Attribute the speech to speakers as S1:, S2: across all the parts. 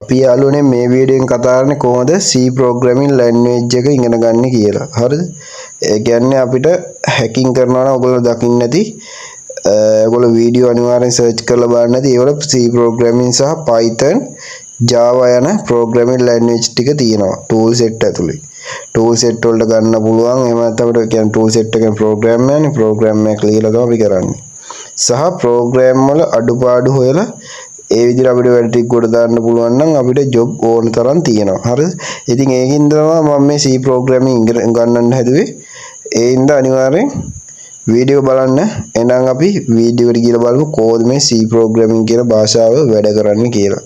S1: අපි යාළුවනේ මේ වීඩියෝෙන් කතා කරන්නේ කොහොමද C programming language එක ඉගෙන ගන්න කියලා. හරිද? ඒ කියන්නේ අපිට හැකින් කරනවා නම් ඔයගොල්ලෝ දකින්න නැති ඔයගොල්ලෝ වීඩියෝ අනිවාර්යෙන් සර්ච් කරලා බලන්න නැති ඒවල C programming සහ Python Java යන programming language ටික තියෙනවා tool set ඇතුලේ. tool set වලට ගන්න පුළුවන්. එහෙම නැත්නම් අපිට කියන්නේ tool set එකෙන් program එකනේ program එක ලියලා තමයි අපි කරන්නේ. සහ program වල අඩුපාඩු හොයලා ඒ විදිහට අපිට වැඩ ටික කොට දාන්න පුළුවන් නම් අපිට ජොබ් ඕන තරම් තියෙනවා. හරිද? ඉතින් ඒකින් තමයි මම මේ C programming ගන්නන්න හැදුවේ. ඒ හින්දා අනිවාර්යෙන් වීඩියෝ බලන්න. එහෙනම් අපි වීඩියෝ එකට ගිහලා බලමු කොහොමද මේ C programming කියන භාෂාව වැඩ කරන්නේ කියලා.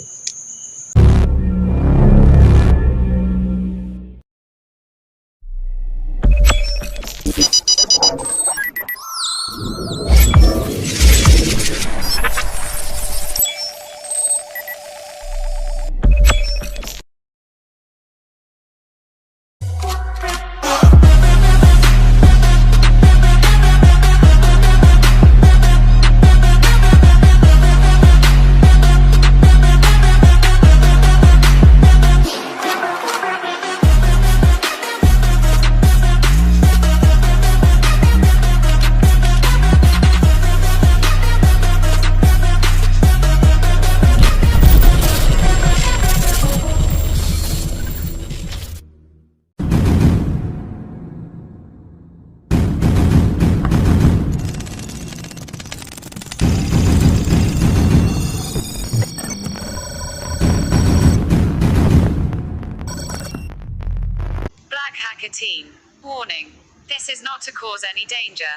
S2: Black Hacker Team. Warning. This is not to cause any danger.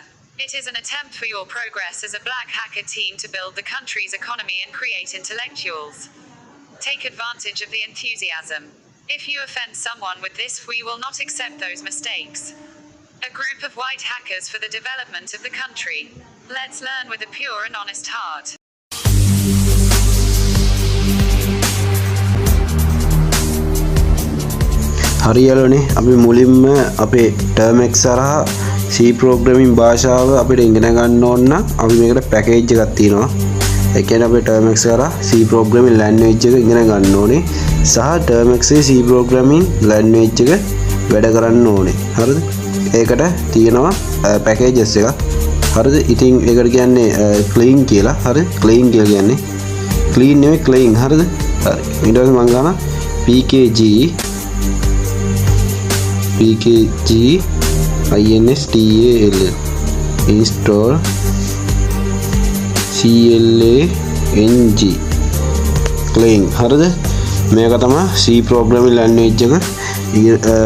S2: It is an attempt for your progress as a black hacker team to build the country's economy and create intellectuals. Take advantage of the enthusiasm. If you offend someone with this, we will not accept those mistakes. A group of white hackers for the development of the country. Let's learn with a pure and honest heart.
S1: හරියලනේ අපි මුලින්ම අපේ Termux සරහා C programming භාෂාව අපිට ඉගෙන ගන්න ඕන නම් අපි මේකට පැකේජ් එකක් තියෙනවා. ඒ කියන්නේ අපේ Termux සරහා C programming language එක ඉගෙන ගන්න ඕනේ. සහ Termux C programming language එක වැඩ කරන්න ඕනේ. හරිද? ඒකට තියෙනවා පැකේජස් එකක්. හරිද? ඉතින් ඒකට කියන්නේ clean කියලා. හරිද? clean කියලා කියන්නේ clean නෙවෙයි clean. හරිද? හරි. ඊට පස්සේ මම ගන්නවා PKG-INSTALL install CLANG clean. හරිද? මේක තමයි C programming language එක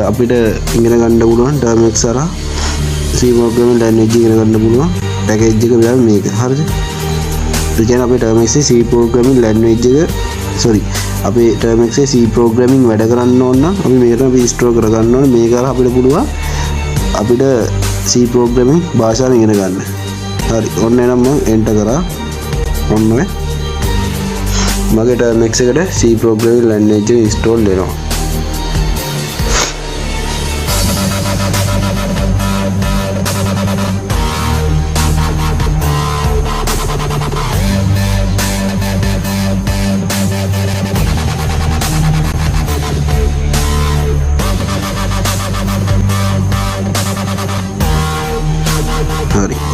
S1: අපිට ඉගෙන ගන්න පුළුවන් Termux සරහා C programming language ඉගෙන ගන්න පුළුවන් පැකේජ් එක විතරයි මේක. හරිද? ඒ කියන්නේ අපේ Termux C programming language එක අපේ Termux C programming වැඩ කරන්න ඕන නම් අපි මේකට අපි install කරගන්න ඕනේ. මේක කරලා අපිට පුළුවන් අපිට C programming භාෂාව ඉගෙන ගන්න. හරි. ඔන්න එනම් මම enter කරා. ඔන්න මගේ Termux එකට C programming language එක install වෙනවා.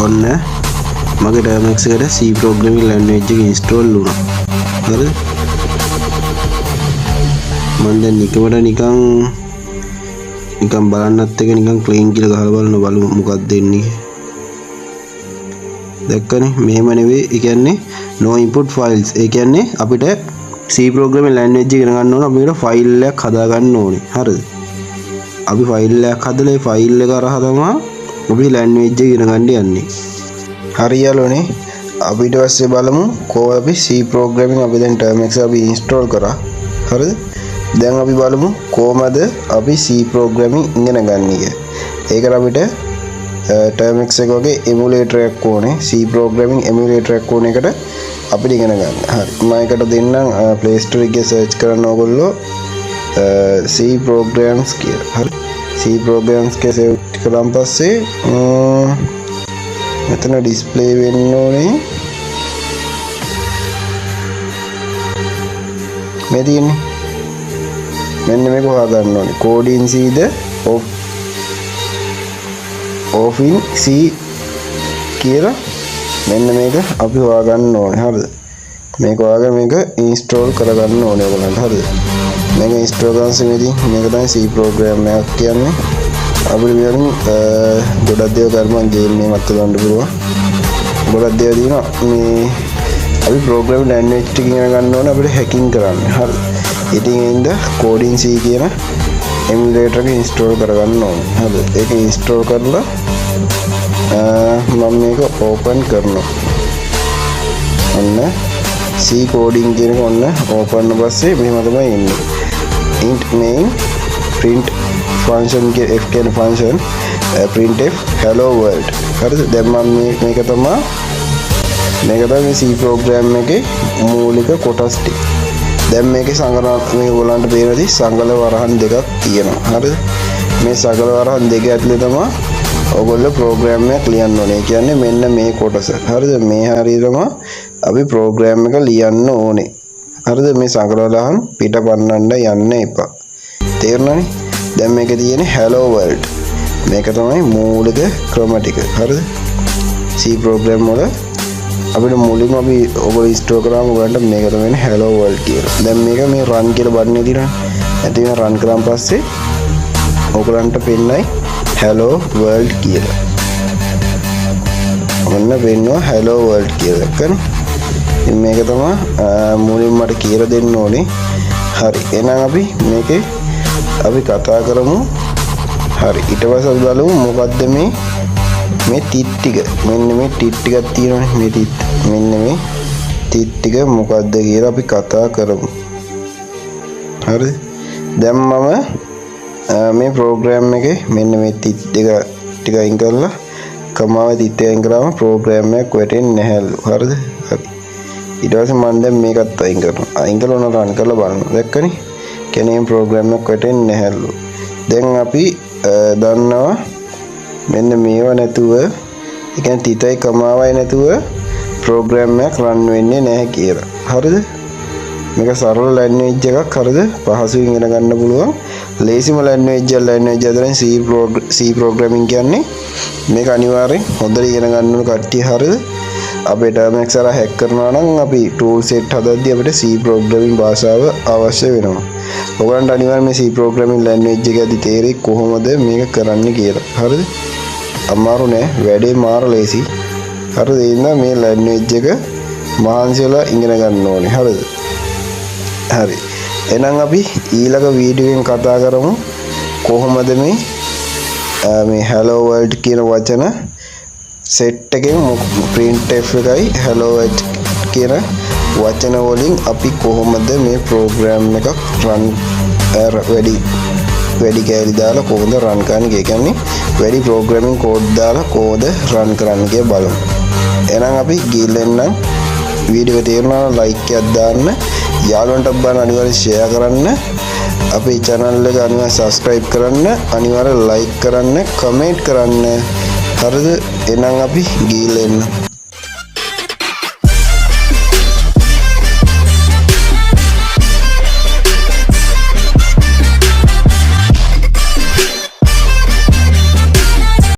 S1: ඔන්න මගේ Termux එකට C programming language එක install වුණා. හරිද? මම දැන් නිකන් බලන්නත් එක නිකන් clean කියලා ගහලා බලමු මොකක්ද එන්නේ. දැක්කනේ? මෙහෙම නෙවෙයි. ඒ කියන්නේ no input files. ඒ කියන්නේ අපිට C programming language එක ඉගෙන ගන්න ඕන අපිට ෆයිල් එකක් හදා ගන්න ඕනේ. හරිද? අපි ෆයිල් එකක් හදලා ඒ ෆයිල් එක හරහා තමයි අපි language එක ඉගෙන ගන්න යන්නේ. හරියලෝනේ. අපි ඊට පස්සේ බලමු කොහොමද අපි C programming අපි දැන් Termux අපි install කරා. හරිද? දැන් අපි බලමු කොහොමද අපි C programming ඉගෙන ගන්න එක. ඒකට අපිට Termux එක වගේ emulator එකක් ඕනේ. C programming emulator එකක් ඕනේ එකට අපිට ඉගෙන ගන්න. හරි. මම එකට දෙන්නම් Play Store එකේ search කරන්න ඕගොල්ලෝ C programs කියලා. හරි. C programs එකේ save කරන් පස්සේ මෙතන display වෙන්න ඕනේ. මේ තියෙන්නේ මෙන්න මේක හොයාගන්න ඕනේ. code in C the off in C කියලා මෙන්න මේක අපි හොයාගන්න ඕනේ. හරිද? මේක හොයාගෙන මේක install කරගන්න ඕනේ ඔයගලන්ට. හරිද? මේක install කරන සමයේදී මේක තමයි C program එකක් කියන්නේ. අපිට මෙයාලින් ගොඩක් දේවල් කරපුවාම game එකක් ගන්න පුළුවන්. ගොඩක් දේවල් දිනවා මේ අපි programming language ටික ඉගෙන ගන්න ඕනේ අපිට hacking කරන්න. හරි. ඉතින් එින්ද coding C කියන emulator එක install කරගන්න ඕනේ. හරිද? ඒක install කරලා මම මේක open කරනවා. ඔන්න C coding කියන එක ඔන්න open පස්සේ මෙහෙම තමයි එන්නේ. int name print function f කියන function printf hello world. හරිද? දැන් මම මේක තමයි C program එකේ මූලික කොටස් ටික. දැන් මේකේ සංගණන මේ ඔයගලන්ට පේනදී සංගල වරහන් දෙකක් තියෙනවා. හරිද? මේ සංගල වරහන් දෙක ඇතුලේ තමයි ඔයගොල්ලෝ program එක ලියන්න ඕනේ. කියන්නේ මෙන්න මේ කොටස. හරිද? මේ හරියටම අපි program එක ලියන්න ඕනේ. හරිද? මේ සංගල වරහන් පිට පන්නන්න යන්න එපා. තේරුණානේ? දැන් මේකේ තියෙන්නේ hello world. මේක තමයි මූලික ක්‍රම ටික. හරිද? C program වල අපිට මුලින්ම අපි ඔයගොල්ලෝ ඉන්ස්ටෝල් කරාම ඔයගලන්ට මේක තමයි hello world කියලා. දැන් මේක මේ run කියලා බටන් එක දිනන. එතන run කරාන් පස්සේ ඔයගලන්ට පෙන්නයි hello world කියලා. ඔන්න වෙනවා hello world කියලා. දැක්කනේ? ඉතින් මේක තමයි මුලින්ම මට කියලා දෙන්න ඕනේ. හරි. එහෙනම් අපි මේකේ අපි කතා කරමු. හරි. ඊට පස්සේ අපි බලමු මොකද්ද මේ ටික ටික. මෙන්න මේ ටික ටිකක් තියෙනවානේ. මේ ටික. මෙන්න මේ ටික ටික මොකද්ද කියලා අපි කතා කරමු. හරිද? දැන් මම මේ ප්‍රෝග්‍රෑම් එකේ මෙන්න මේ ටික ටික අයින් කරලා කමාව ටික අයින් කරාම ප්‍රෝග්‍රෑම් එක වැටෙන්නේ නැහැලු. හරිද? හරි. ඊට පස්සේ මම දැන් මේකත් අයින් කරනවා. අයින් කරලා උන රන් කරලා බලන්න. දැක්කනේ? කෙනේ ප්‍රෝග්‍රෑම් එක වැටෙන්නේ නැහැලු. දැන් අපි දන්නවා මෙන්න මේව නැතුව ඒ කියන්නේ තිතයි කමාවයි නැතුව ප්‍රෝග්‍රෑම් එකක් රන් වෙන්නේ නැහැ කියලා. හරිද? මේක සරල ලැන්ග්වේජ් එකක්. හරිද? පහසුවෙන් ඉගෙන ගන්න පුළුවන්. ලේසිම ලැන්ග්වේජ් අතරින් C programming කියන්නේ මේක අනිවාර්යෙන් හොඳට ඉගෙන ගන්න ඕන කට්ටිය. හරිද? අපේ Termux එක හැක් කරනවා නම් අපි tool set හදද්දී අපිට C programming භාෂාව අවශ්‍ය වෙනවා. ඔයගලන්ට අනිවාර්යෙන් මේ C programming language එකදී තේරෙයි කොහොමද මේක කරන්න කියලා. හරිද? අමාරු නෑ. වැඩේ මාර ලේසි. හරිද? ඒ නිසා මේ language එක මහන්සියලා ඉගෙන ගන්න ඕනේ. හරිද? හරි. එහෙනම් අපි ඊළඟ වීඩියෝ එකෙන් කතා කරමු කොහොමද මේ hello world කියන වචන set එකෙන් printf එකයි hello world කියන වචන වලින් අපි කොහොමද මේ program එකක් run වැඩි කැලි දාලා කොහොමද run කරන්නේ කියන්නේ වැඩි programming code දාලා කොහොමද run කරන්නේ කියලා බලමු. එහෙනම් අපි ගිහින් වීඩියෝ එක තේරුණා නම් like එකක් දාන්න, යාළුවන්ට බලන්න අනිවාර්යෙන් share කරන්න, අපේ channel එක අනිවාර්යෙන් subscribe කරන්න, අනිවාර්යෙන් like කරන්න, comment කරන්න. හරිද? එහෙනම් අපි ගිහින්